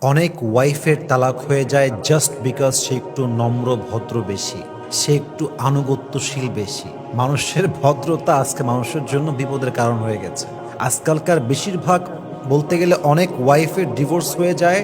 অনেক ওয়াইফের তালাক হয়ে যায় জাস্ট বিকজ সে একটু নম্র ভদ্র বেশি, সে একটু আনুগত্যশীল বেশি। মানুষের ভদ্রতা আজকে মানুষের জন্য বিপদের কারণ হয়ে গেছে। আজকালকার বেশিরভাগ বলতে গেলে অনেক ওয়াইফের ডিভোর্স হয়ে যায়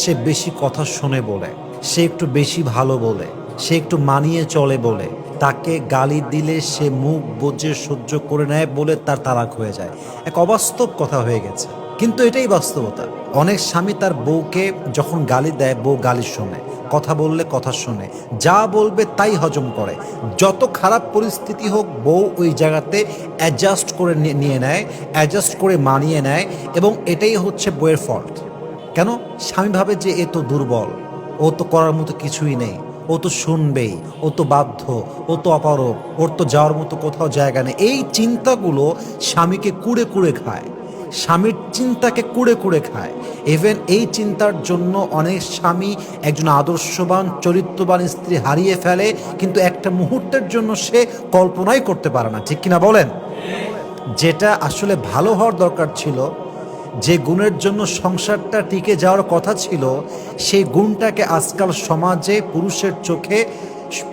সে বেশি কথা শোনে বলে, সে একটু বেশি ভালো বলে, সে একটু মানিয়ে চলে বলে, তাকে গালি দিলে সে মুখ বুজে সহ্য করে নেয় বলে তার তালাক হয়ে যায়। এক অবাস্তব কথা হয়ে গেছে, কিন্তু এটাই বাস্তবতা। অনেক স্বামী তার বউকে যখন গালি দেয় বউ গালি শোনে, কথা বললে কথা শোনে, যা বলবে তাই হজম করে। যত খারাপ পরিস্থিতি হোক বউ ওই জায়গাতে অ্যাডজাস্ট করে নিয়ে নেয়, অ্যাডজাস্ট করে মানিয়ে নেয়, এবং এটাই হচ্ছে বউয়ের ফল্ট। কেন? স্বামী ভাবে যে এ তো দুর্বল, ও তো করার মতো কিছুই নেই, ও তো শুনবেই, ও তো বাধ্য, ও তো অপারগ, ওর তো যাওয়ার মতো কোথাও জায়গা নেই। এই চিন্তাগুলো স্বামীকে কুড়ে কুড়ে খায়, স্বামীর চিন্তাকে কুড়ে কুড়ে খায়। ইভেন এই চিন্তার জন্য অনেক স্বামী একজন আদর্শবান চরিত্রবান স্ত্রী হারিয়ে ফেলে, কিন্তু একটা মুহূর্তের জন্য সে কল্পনাই করতে পারে না। ঠিক কিনা বলেন? যেটা আসলে ভালো হওয়ার দরকার ছিল, যে গুণের জন্য সংসারটা টিকে যাওয়ার কথা ছিল, সেই গুণটাকে আজকাল সমাজে পুরুষের চোখে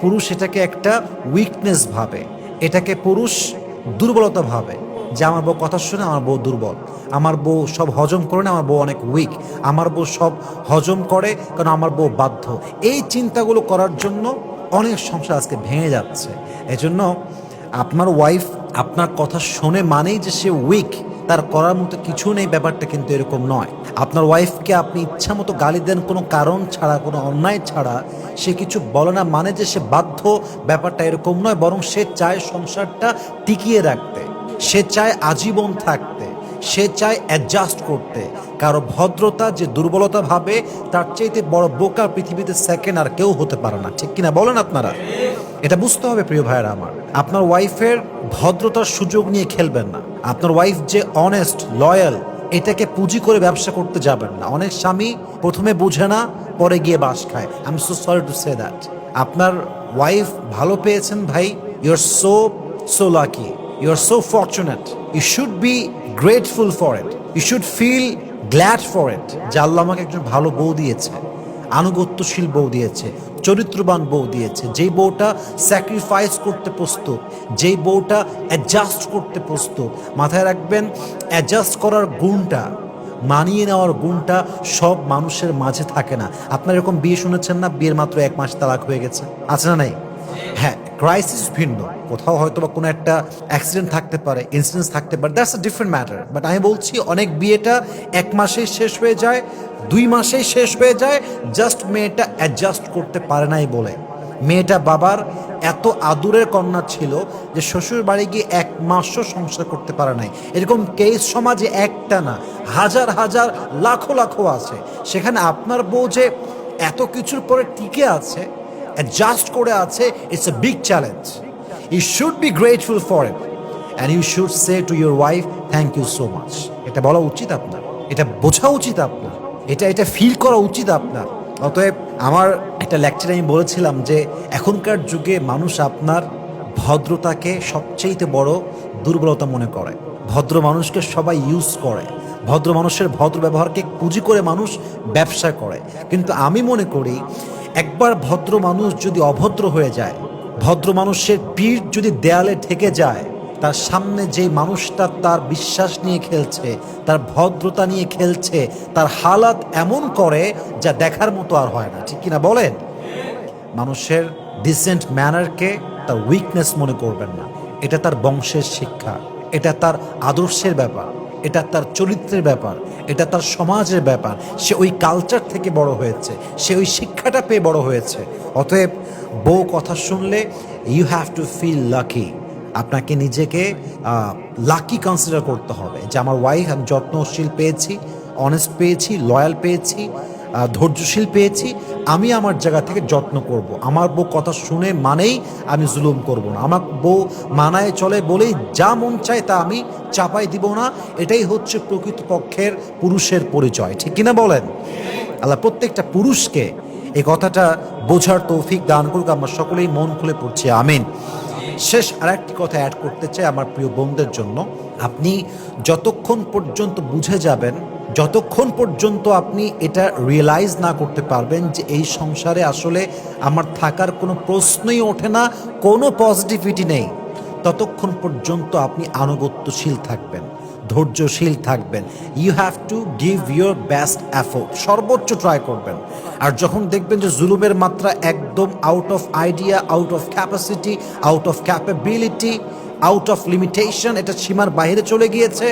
পুরুষ এটাকে একটা উইকনেস ভাবে, এটাকে পুরুষ দুর্বলতা ভাবে। যে আমার বউ কথা শুনে আমার বউ দুর্বল, আমার বউ সব হজম করে না, আমার বউ অনেক উইক, আমার বউ সব হজম করে কারণ আমার বউ বাধ্য। এই চিন্তাগুলো করার জন্য অনেক সংসার আজকে ভেঙে যাচ্ছে। এজন্য আপনার ওয়াইফ আপনার কথা শোনে মানেই যে সে উইক, তার করার মতো কিছু নেই, ব্যাপারটা কিন্তু এরকম নয়। আপনার ওয়াইফকে আপনি ইচ্ছা মতো গালি দেন কোনো কারণ ছাড়া, কোনো অন্যায় ছাড়া, সে কিছু বলে না মানে যে সে বাধ্য, ব্যাপারটা এরকম নয়। বরং সে চায় সংসারটা টিকিয়ে রাখতে, সে চায় আজীবন থাকতে, সে চায় অ্যাডজাস্ট করতে। কারো ভদ্রতা যে দুর্বলতা ভাবে, তার চাইতে বড় বোকা পৃথিবীতে সেকেন্ড আর কেউ হতে পারে না। ঠিক কিনা বলেন আপনারা? এটা বুঝতে হবে প্রিয় ভাইয়েরা আমার। আপনার ওয়াইফের ভদ্রতার সুযোগ নিয়ে খেলবেন না। আপনার ওয়াইফ যে অনেস্ট লয়াল, এটাকে পুঁজি করে ব্যবসা করতে যাবেন না। অনেক স্বামী প্রথমে বুঝে না, পরে গিয়ে বাস খায়। I am so sorry to say that. আপনার ওয়াইফ ভালো পেয়েছেন ভাই, you are so lucky, you are so fortunate, you should be grateful for it, you should feel glad for it যে আল্লাহ আমাকে একজন ভালো বউ দিয়েছে, আনুগত্যশীল বউ দিয়েছে, চরিত্রবান বউ দিয়েছে, যেই বউটা স্যাক্রিফাইস করতে প্রস্তুত, যেই বউটা অ্যাডজাস্ট করতে প্রস্তুত। মাথায় রাখবেন, অ্যাডজাস্ট করার গুণটা, মানিয়ে নেওয়ার গুণটা সব মানুষের মাঝে থাকে না। আপনার এরকম বিয়ে শুনেছেন না, বিয়ের মাত্র 1 মাস তালাক হয়ে গেছে? আছে না নাই? হ্যাঁ, ক্রাইসিস ভিন্ন, কোথাও হয়তো বা কোনো একটা অ্যাক্সিডেন্ট থাকতে পারে, ইনসিডেন্স থাকতে পারে, that's a different matter. But আমি বলছি অনেক বিয়েটা 1 মাসেই শেষ হয়ে যায়, 2 মাসেই শেষ হয়ে যায়, জাস্ট মেয়েটা অ্যাডজাস্ট করতে পারে নাই বলে। মেয়েটা বাবার এত আদুরের কন্যা ছিল যে শ্বশুর বাড়ি গিয়ে 1 মাসও সংসার করতে পারে নাই। এরকম কেস সমাজে একটা না, হাজার হাজার লাখো লাখো আছে। সেখানে আপনার বউ যে এত কিছুর পরে টিকে আছে, অ্যাডজাস্ট করে আছে, it's a big challenge. You should be grateful for it and you should say to your wife thank you so much. এটা বলা উচিত আপনার, এটা বোঝা উচিত আপনার, এটা ফিল করা উচিত আপনার। অতএব আমার একটা লেকচারে আমি বলেছিলাম যে এখনকার যুগে মানুষ আপনার ভদ্রতাকে সবচেয়ে বড় দুর্বলতা মনে করে। ভদ্র মানুষকে সবাই ইউজ করে, ভদ্র মানুষের ভদ্র ব্যবহারকে পুঁজি করে মানুষ ব্যবসা করে। কিন্তু আমি মনে করি একবার ভদ্র মানুষ যদি অভদ্র হয়ে যায়, ভদ্র মানুষের পিঠ যদি দেয়ালে ঠেকে যায়, তার সামনে যেই মানুষটা তার বিশ্বাস নিয়ে খেলছে, তার ভদ্রতা নিয়ে খেলছে, তার হালাত এমন করে যা দেখার মতো আর হয় না। ঠিক কিনা বলেন? মানুষের ডিসেন্ট ম্যানারকে তার উইকনেস মনে করবেন না। এটা তার বংশের শিক্ষা, এটা তার আদর্শের ব্যাপার, এটা তার চরিত্রের ব্যাপার, এটা তার সমাজের ব্যাপার। সে ওই কালচার থেকে বড় হয়েছে, সে ওই শিক্ষাটা পেয়ে বড় হয়েছে। অতএব বউ কথা শুনলে you have to feel lucky. আপনাকে নিজেকে লাকি কনসিডার করতে হবে যে আমার ওয়াইফ আমি যত্নশীল পেয়েছি, অনেস্ট পেয়েছি, লয়াল পেয়েছি, ধৈর্যশীল পেয়েছি। আমি আমার জায়গা থেকে যত্ন করব। আমার বউ কথা শুনে মানেই আমি জুলুম করব না। আমার বউ মানায় চলে বলেই যা মন চায় তা আমি চাপাই দিব না। এটাই হচ্ছে প্রকৃতপক্ষের পুরুষের পরিচয়। ঠিক কিনা বলেন? আল্লাহ প্রত্যেকটা পুরুষকে এই কথাটা বোঝার তৌফিক দান করুক। আমরা সকলেই মন খুলে পড়ছি, আমিন। শেষ আরেকটি কথা অ্যাড করতে চাই আমার প্রিয় বোনদের জন্য। আপনি যতক্ষণ পর্যন্ত বুঝে যাবেন যতক্ষণ পর্যন্ত আপনি এটা রিয়েলাইজ না করতে পারবেন যে এই সংসারে আসলে আমার থাকার কোনো প্রশ্নই ওঠে না, কোনো পজিটিভিটি নেই, ততক্ষণ পর্যন্ত আপনি আনুগত্যশীল থাকবেন, ধৈর্যশীল থাকবেন। You have to give your best effort, সর্বোচ্চ ট্রাই করবেন। আর যখন দেখবেন যে জুলুমের মাত্রা একদম out of idea, out of capacity, out of capability, out of limitation, এটা সীমার বাইরে চলে গিয়েছে,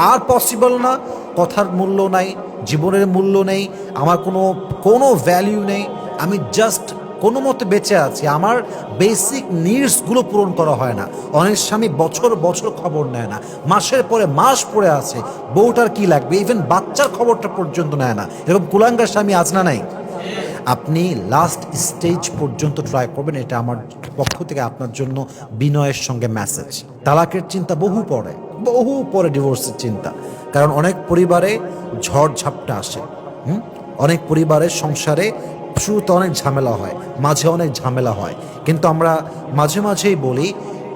আর পসিবল না, কথার মূল্য নাই, জীবনের মূল্য নেই, আমার কোনো কোনো ভ্যালিউ নেই, আমি জাস্ট কোনো মতে বেঁচে আছি, আমার বেসিক নিডসগুলো পূরণ করা হয় না। অনেক স্বামী বছর বছর খবর নেয় না, মাসের পরে মাস পড়ে আছে, বউটার কি লাগবে, ইভেন বাচ্চার খবরটা পর্যন্ত নেয় না। এরকম কুলাঙ্গার স্বামী আজ না নাই? আপনি লাস্ট স্টেজ পর্যন্ত ট্রাই করবেন, এটা আমার পক্ষ থেকে আপনার জন্য বিনয়ের সঙ্গে মেসেজ। তালাকের চিন্তা বহু পরে ডিভোর্সের চিন্তা, কারণ অনেক পরিবারে ঝড় ঝাপটা আসে। অনেক পরিবারের সংসারে শুরুতে অনেক ঝামেলা হয়, মাঝে অনেক ঝামেলা হয়, কিন্তু আমরা মাঝে মাঝেই বলি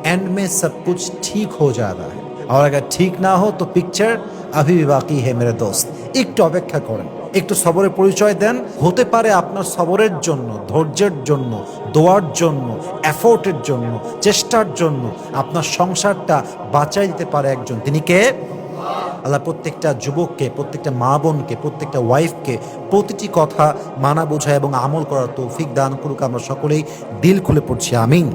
एंड में सब कुछ ठीक हो जाता है, और अगर ठीक ना हो तो पिक्चर अभी भी बाकी है मेरे दोस्त। একটু অপেক্ষা করেন, একটু সবরের পরিচয় দেন, হতে পারে আপনার সবরের জন্য, ধৈর্যের জন্য, দোয়ার জন্য, এফোর্টের জন্য, চেষ্টার জন্য আপনার সংসারটা বাঁচাই দিতে পারে একজন। তিনি কে? আল্লাহ প্রত্যেকটা যুবককে, প্রত্যেকটা মা বোনকে, প্রত্যেকটা ওয়াইফকে প্রতিটি কথা মানা বোঝা এবং আমল করার তৌফিক দান করুক। আমরা সকলেই দিল খুলে পড়ছি, আমিন।